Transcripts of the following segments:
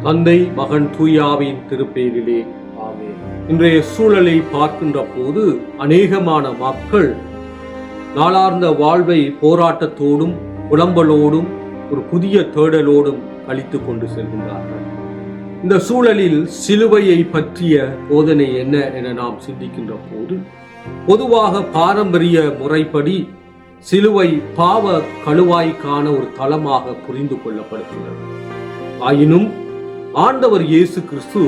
தந்தை, மகன், தூயாவின் திருப்பேரிலே ஆமென். இன்றைய சூழலை பார்க்கின்ற போது அநேகமான மக்கள் நாளார்ந்த வாழ்வை போராட்டத்தோடும் புலம்பலோடும் ஒரு புதிய தேடலோடும் கழித்துக் கொண்டு செல்கின்றார்கள். இந்த சூழலில் சிலுவையை பற்றிய போதனை என்ன என நாம் சிந்திக்கின்ற போது, பொதுவாக பாரம்பரிய முறைப்படி சிலுவை பாவ கழுவாய்க்கான ஒரு தளமாக புரிந்து கொள்ளப்படுகின்றது. ஆயினும் ஆண்டவர் இயேசு கிறிஸ்து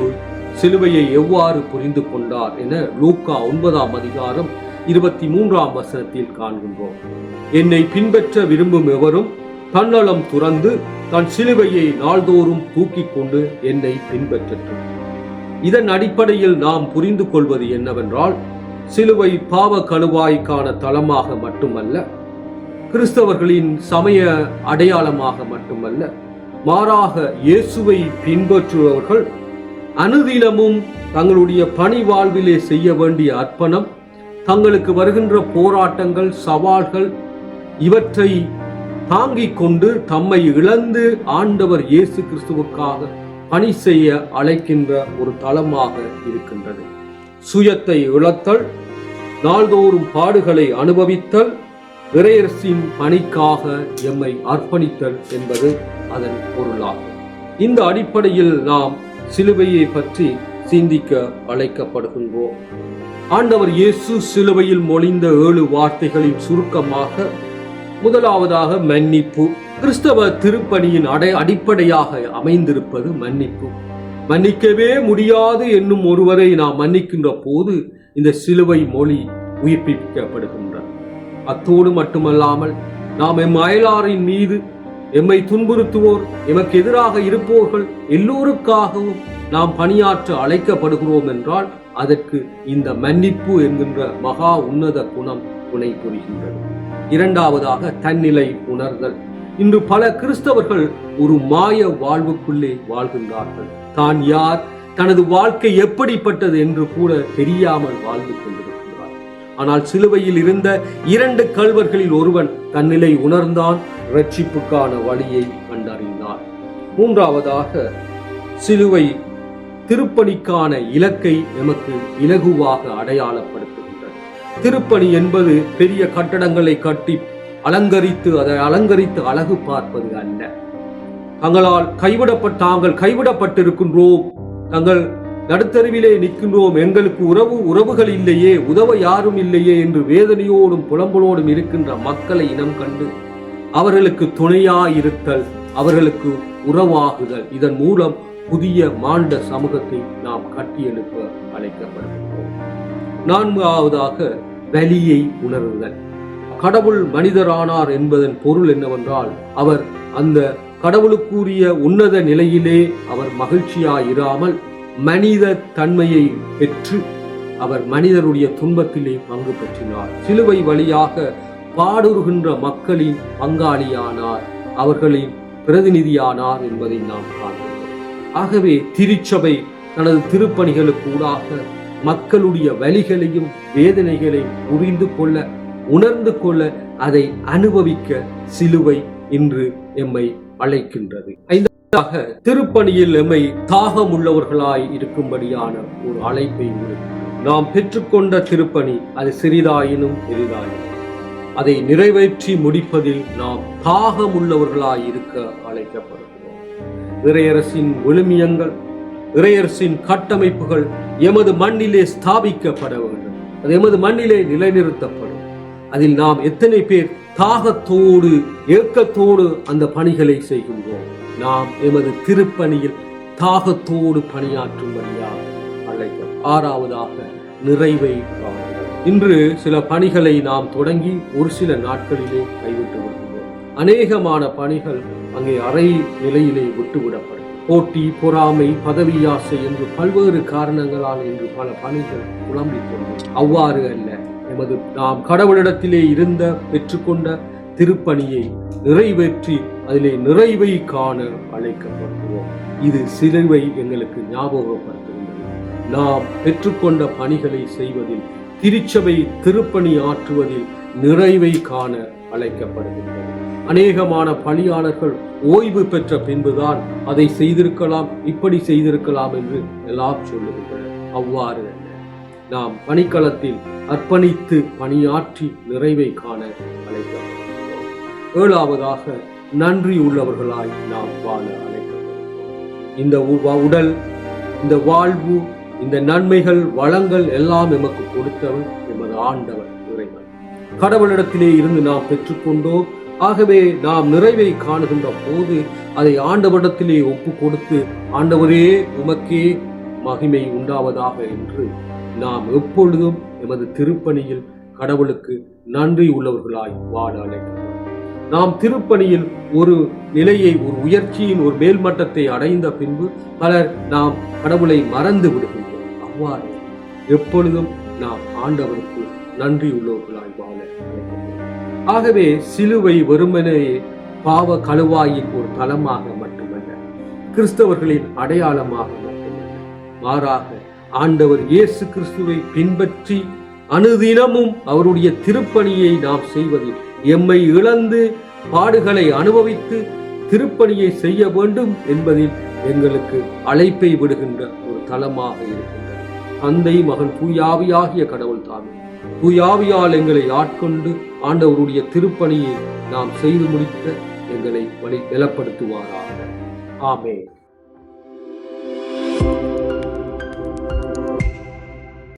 சிலுவையை எவ்வாறு புரிந்து கொண்டார் என லூக்கா 9ஆம் அதிகாரம் 23ஆம் வசனத்தில் காண்கின்றோம். என்னை பின்பற்ற விரும்பும் எவரும் தன்னலம் துறந்து தன் சிலுவையை நாள்தோறும் தூக்கிக் கொண்டு என்னை பின்பற்றட்டும். இதன் அடிப்படையில் நாம் புரிந்து கொள்வது என்னவென்றால், சிலுவை பாவ கழுவாய்க்கான தளமாக மட்டுமல்ல, கிறிஸ்தவர்களின் சமய அடையாளமாக மட்டுமல்ல, மாறாக இயேசுவை பின்பற்றுபவர்கள் அனுதினமும் தங்களுடைய பணி வாழ்விலே செய்ய வேண்டிய அர்ப்பணம், தங்களுக்கு வருகின்ற போராட்டங்கள், சவால்கள் இவற்றை தாங்கிக் கொண்டு தம்மை இழந்து ஆண்டவர் இயேசு கிறிஸ்துவுக்காக பணி செய்ய அழைக்கின்ற ஒரு தளமாக இருக்கின்றது. சுயத்தை இழத்தல், நாள்தோறும் பாடுகளை அனுபவித்தல், இறையரசின் பணிக்காக எம்மை அர்ப்பணித்தல் என்பது அதன் பொருளாகும். இந்த அடிப்படையில் நாம் சிலுவையை பற்றி சிந்திக்க அழைக்கப்படுகின்றோம். ஆண்டவர் இயேசு சிலுவையில் மொழிந்த 7 வார்த்தைகளின் சுருக்கமாக, முதலாவதாக மன்னிப்பு. கிறிஸ்தவ திருப்பணியின் அடிப்படையாக அமைந்திருப்பது மன்னிப்பு. மன்னிக்கவே முடியாது என்னும் ஒருவரை நாம் மன்னிக்கின்ற போது இந்த சிலுவை மொழி உயிர்ப்பிக்கப்படுகின்றது. அத்தோடு மட்டுமல்லாமல், நாம் எம் அயலாரின் மீது எம்மை துன்புறுத்துவோர், எமக்கு எதிராக இருப்பவர்கள் எல்லோருக்காகவும் நாம் பணியாற்ற அழைக்கப்படுகிறோம் என்றால் அதற்கு இந்த மன்னிப்பு என்கின்ற மகா உன்னத குணம் துணை புரிகின்றது. இரண்டாவதாக தன்னிலை உணர்தல். இன்று பல கிறிஸ்தவர்கள் ஒரு மாய வாழ்வுக்குள்ளே வாழ்கின்றார்கள். தான் யார், தனது வாழ்க்கை எப்படிப்பட்டது என்று கூட தெரியாமல் வாழ்ந்து கொண்டிருக்கிறார். ஆனால் சிலுவையில் இருந்த 2 கள்வர்களில் ஒருவன் தன்னிலை உணர்ந்தான், இரட்சிப்புக்கான வழியை கண்டறிந்தான். மூன்றாவதாக, சிலுவை திருப்பணிக்கான இலக்கை எமக்கு இலகுவாக அடையாளப்படுத்துகின்றது. திருப்பணி என்பது பெரிய கட்டடங்களை கட்டி அதை அலங்கரித்து அழகு பார்ப்பது அல்ல. தாங்கள் கைவிடப்பட்டிருக்கின்றோம், தங்கள் நடுத்தருவிலே நிற்கின்றோம், எங்களுக்கு உறவுகள் இல்லையே, உதவ யாரும் இல்லையே என்று வேதனையோடும் புலம்பலோடும் இருக்கின்ற மக்களை இனம் கண்டு அவர்களுக்கு துணையாயிருத்தல், அவர்களுக்கு உறவாகுதல், இதன் மூலம் புதிய மாண்ட சமூகத்தை நாம் கட்டியெழுப்ப அழைக்கப்படுகின்றோம். நான்காவதாக, வலியை உணர்தல். கடவுள் மனிதரானார் என்பதன் பொருள் என்னவென்றால், அவர் அந்த கடவுளுக்குரிய உன்னத நிலையிலே அவர் மகிழ்ச்சியாயிராமல் மனித தன்மையை பெற்று அவர் மனிதருடைய துன்பத்திலே பங்கு பெற்றினார். சிலுவை வழியாக பாடுகின்ற மக்களின் பங்காளியானார், அவர்களின் பிரதிநிதியானார் என்பதை நாம் காண்கிறோம். ஆகவே திருச்சபை தனது திருப்பணிகளுக்கு ஊடாக மக்களுடைய வலிகளையும் வேதனைகளையும் புரிந்து கொள்ள, உணர்ந்து கொள்ள, அதை அனுபவிக்க சிலுவை இன்று எம்மை அழைக்கின்றது. ஐந்தாக, திருப்பணியில் எம்மை தாகமுள்ளவர்களாய் இருக்கும்படியான ஒரு அழைப்பை நாம் பெற்றுக்கொண்ட திருப்பணி அது சிறிதாயினும் பெரிதாயினும் அதை நிறைவேற்றி முடிப்பதில் நாம் தாகமுள்ளவர்களாய் இருக்க அழைக்கப்படுகிறோம். இறையரசின் விழுமியங்கள், இறையரசின் கட்டமைப்புகள் எமது மண்ணிலே ஸ்தாபிக்கப்பட வேண்டும், அது எமது மண்ணிலே நிலைநிறுத்தப்படும். அதில் நாம் எத்தனை பேர் தாகத்தோடு ஏக்கத்தோடு அந்த பணிகளை செய்கின்றோம்? நாம் எமது திருப்பணியில் தாகத்தோடு பணியாற்றும்படியாக அழைக்க. ஆறாவதாக, நிறைவை காணுங்கள். இன்று சில பணிகளை நாம் தொடங்கி ஒரு சில நாட்களிலே கைவிட்டு வருகிறோம். அநேகமான பணிகள் அங்கே அரை நிலையிலே விட்டுவிடப்படும். போட்டி, பொறாமை, பதவி ஆசை என்று பல்வேறு காரணங்களால் இன்று பல பணிகள் புலம்பிக் கொண்டோம். அவ்வாறு அல்ல. நாம் கடவுளிடத்திலே இருந்த பெற்றுக்கொண்ட திருப்பணியை நிறைவேற்றி அதிலே நிறைவை காண அழைக்கப்படுகிறோம். இது சிலுவை எங்களுக்கு ஞாபகப்படுத்துகின்றது. நாம் பெற்றுக்கொண்ட பணிகளை செய்வதில், திருச்சபை திருப்பணி ஆற்றுவதில் நிறைவை காண அழைக்கப்படுகின்றது. அநேகமான பணியாளர்கள் ஓய்வு பெற்ற பின்புதான் அதை செய்திருக்கலாம், இப்படி செய்திருக்கலாம் என்று எல்லாம் சொல்லுகின்றனர். அவ்வாறு அல்ல. நாம் பணிக்களத்தில் அர்ப்பணித்து பணியாற்றி நிறைவை காண அழைக்கப்படுகிறோம். ஏழாவதாக, நன்றி உள்ளவர்களாய் நாம் வாழ அழைக்கப்படுகிறோம். இந்த உடல், இந்த வாழ்வு, இந்த நன்மைகள், வளங்கள் எல்லாம் எமக்கு கொடுத்தவர் எமது ஆண்டவர் இறைவன். கடவுளிடத்திலே இருந்து நாம் பெற்றுக்கொண்டோம். ஆகவே நாம் நிறைவை காணுகின்ற போது அதை ஆண்டவரிடத்திலே ஒப்பு கொடுத்து, ஆண்டவரே உமக்கே மகிமை உண்டாவதாக என்று நாம் எப்பொழுதும் எமது திருப்பணியில் கடவுளுக்கு நன்றி உள்ளவர்களாய் வாழ அழைக்கிறோம். நாம் திருப்பணியில் ஒரு நிலையை, ஒரு உயர்ச்சியின் ஒரு மேல்மட்டத்தை அடைந்த பின்பு பலர் நாம் கடவுளை மறந்து விடுகின்றோம். அவ்வாறு எப்பொழுதும் நாம் ஆண்டவருக்கு நன்றி உள்ளவர்களாய் வாழ அழைக்கிறோம். ஆகவே சிலுவை வெறுமனே பாவ கழுவாயின் ஒரு தலமாக மட்டுமல்ல, கிறிஸ்தவர்களின் அடையாளமாக மட்டுமல்ல, மாறாக ஆண்டவர் இயேசு கிறிஸ்துவை பின்பற்றி அனுதினமும் அவருடைய திருப்பணியை நாம் செய்வதில் எம்மை இழந்து பாடுகளை அனுபவித்து திருப்பணியை செய்ய வேண்டும் என்பதில் எங்களுக்கு அழைப்பை விடுகின்ற ஒரு தலமாக இருக்கின்றது. தந்தை, மகன், தூயாவியாகிய கடவுள் தாமே தூயாவியால் எங்களை ஆட்கொண்டு ஆண்டவருடைய திருப்பணியை நாம் செய்து முடிக்க எங்களை பலப்படுத்துவாராக. ஆமென்.